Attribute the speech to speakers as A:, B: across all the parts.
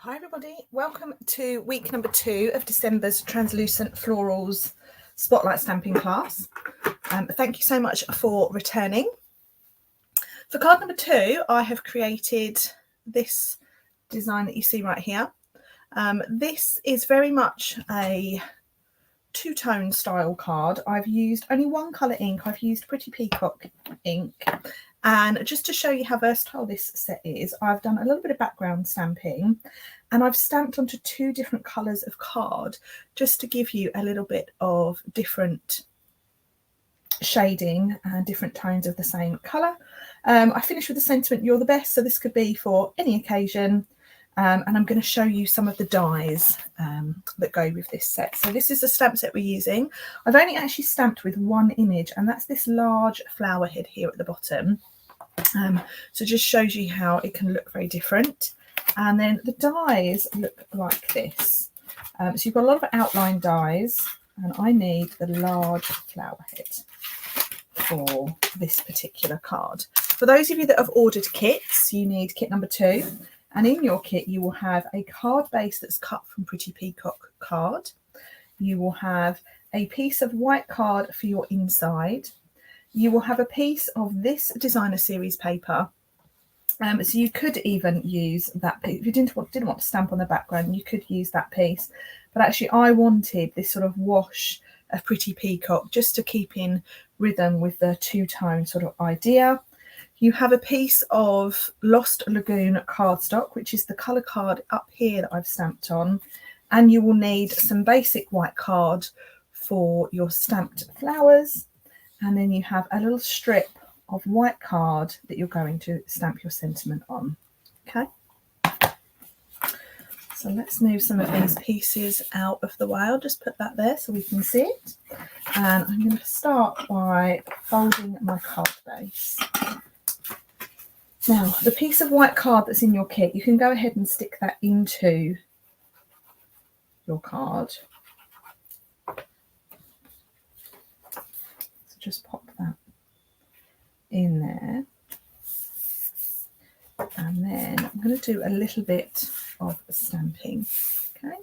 A: Hi everybody, welcome to week number 2 of December's Translucent Florals Spotlight Stamping class. Thank you so much for returning. For card number 2, I have created this design that you see right here. This is very much a two-tone style card. I've used only one colour ink. I've used Pretty Peacock ink. And just to show you how versatile this set is, I've done a little bit of background stamping and I've stamped onto 2 different colours of card just to give you a little bit of different shading and different tones of the same colour. I finished with the sentiment, "You're the best," so this could be for any occasion. And I'm going to show you some of the dies that go with this set. So this is the stamp set we're using. I've only actually stamped with one image, and that's this large flower head here at the bottom. So just shows you how it can look very different. And then the dies look like this. So you've got a lot of outline dies, and I need the large flower head for this particular card. For those of you that have ordered kits, you need kit number 2. And in your kit, you will have a card base that's cut from Pretty Peacock card. You will have a piece of white card for your inside. You will have a piece of this designer series paper. So you could even use that piece. If you didn't want to stamp on the background, you could use that piece. But actually, I wanted this sort of wash of Pretty Peacock just to keep in rhythm with the two-tone sort of idea. You have a piece of Lost Lagoon cardstock, which is the colour card up here that I've stamped on. And you will need some basic white card for your stamped flowers. And then you have a little strip of white card that you're going to stamp your sentiment on. Okay. So let's move some of these pieces out of the way. I'll just put that there so we can see it. And I'm going to start by folding my card base. Now, the piece of white card that's in your kit, you can go ahead and stick that into your card. So just pop that in there. And then I'm going to do a little bit of stamping. Okay.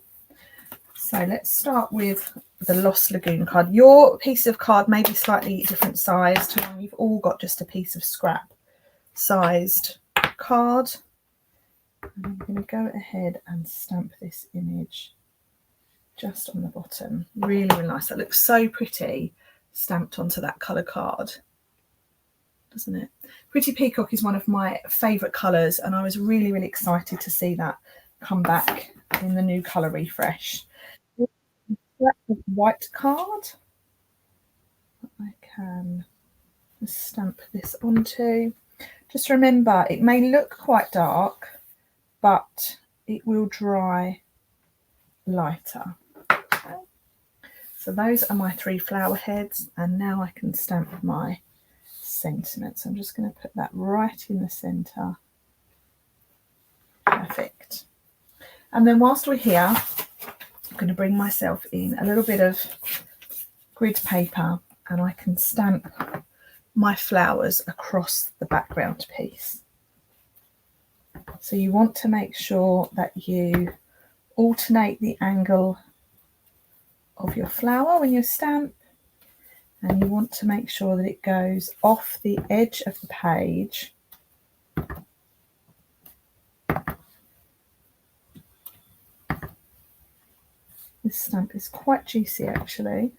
A: So let's start with the Lost Lagoon card. Your piece of card may be slightly different size to one. You've all got just a piece of scrap sized card. And I'm going to go ahead and stamp this image just on the bottom. Really, really nice. That looks so pretty stamped onto that colour card, doesn't it? Pretty Peacock is one of my favourite colours, and I was really, really excited to see that come back in the new colour refresh. White card I can stamp this onto. Just remember, it may look quite dark, but it will dry lighter. Okay. So those are my 3 flower heads, and now I can stamp my sentiments. I'm just going to put that right in the centre. Perfect. And then whilst we're here, I'm going to bring myself in a little bit of grid paper, and I can stamp my flowers across the background piece. So you want to make sure that you alternate the angle of your flower when you stamp, and you want to make sure that it goes off the edge of the page This stamp is quite juicy actually.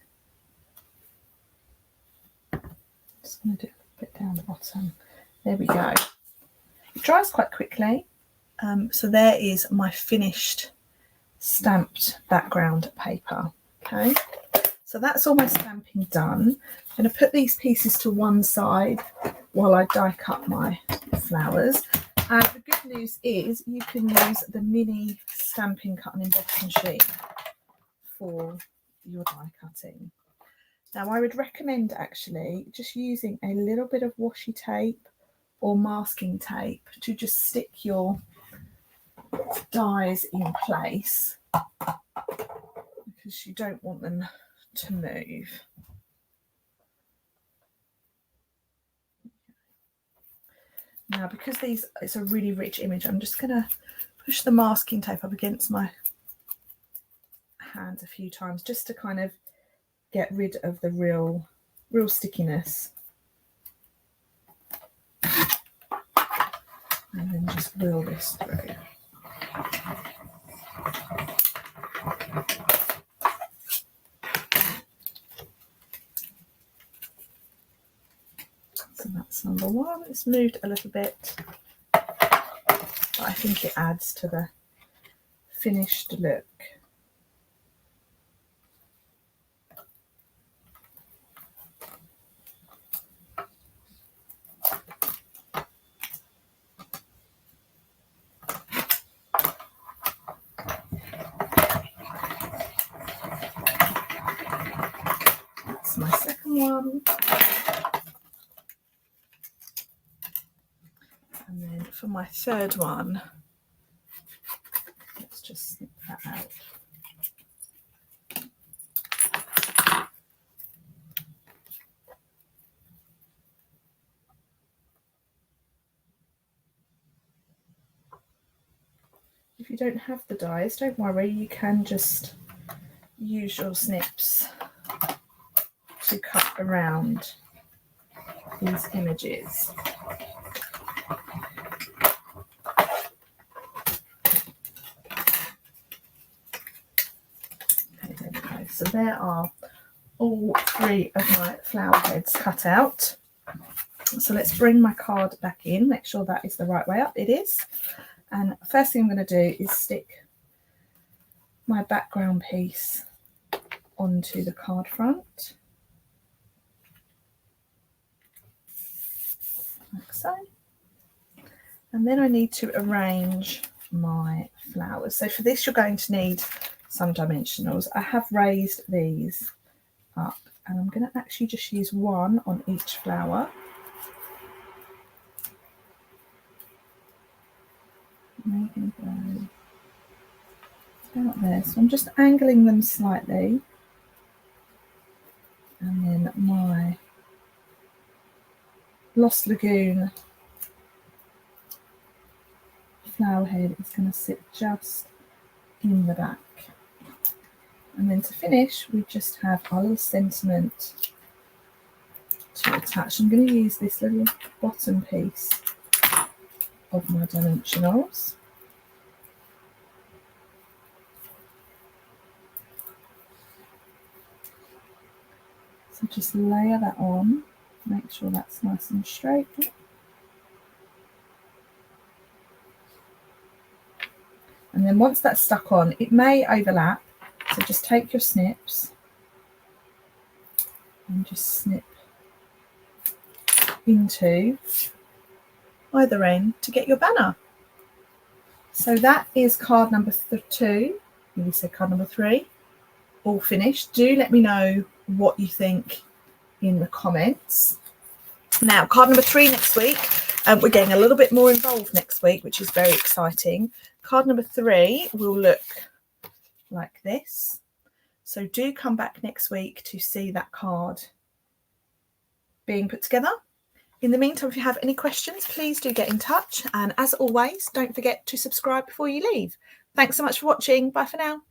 A: Just going to do a bit down the bottom. There we go. It dries quite quickly. So there is my finished stamped background paper. Okay, so that's all my stamping done. I'm going to put these pieces to one side while I die cut my flowers. And the good news is you can use the mini Stampin' cut and emboss machine for your die cutting. Now I would recommend actually just using a little bit of washi tape or masking tape to just stick your dies in place, because you don't want them to move. Now because it's a really rich image, I'm just going to push the masking tape up against my hands a few times just to kind of get rid of the real stickiness. And then just wheel this through. So that's number one. It's moved a little bit, but I think it adds to the finished look. That's my second one. And then for my third one, let's just snip that out. If you don't have the dies, don't worry, you can just use your snips to cut around these images. Okay, there we go. So there are all three of my flower heads cut out. So let's bring my card back in, make sure that is the right way up. It is. And first thing I'm going to do is stick my background piece onto the card front, like so. And then I need to arrange my flowers. So for this, you're going to need some dimensionals. I have raised these up, and I'm going to actually just use one on each flower. There we go. About there. So I'm just angling them slightly. And then my Lost Lagoon flower head is going to sit just in the back. And then to finish, we just have our little sentiment to attach. I'm going to use this little bottom piece of my dimensionals. So just layer that on, make sure that's nice and straight. And then once that's stuck on, it may overlap, so just take your snips and just snip into either end to get your banner. So that is card number 2. We said card number 3, all finished. Do let me know what you think in the comments. Now, card number 3 next week. We're getting a little bit more involved next week, which is very exciting. Card number 3 will look like this. So do come back next week to see that card being put together. In the meantime, if you have any questions, please do get in touch. And as always, don't forget to subscribe before you leave. Thanks so much for watching. Bye for now.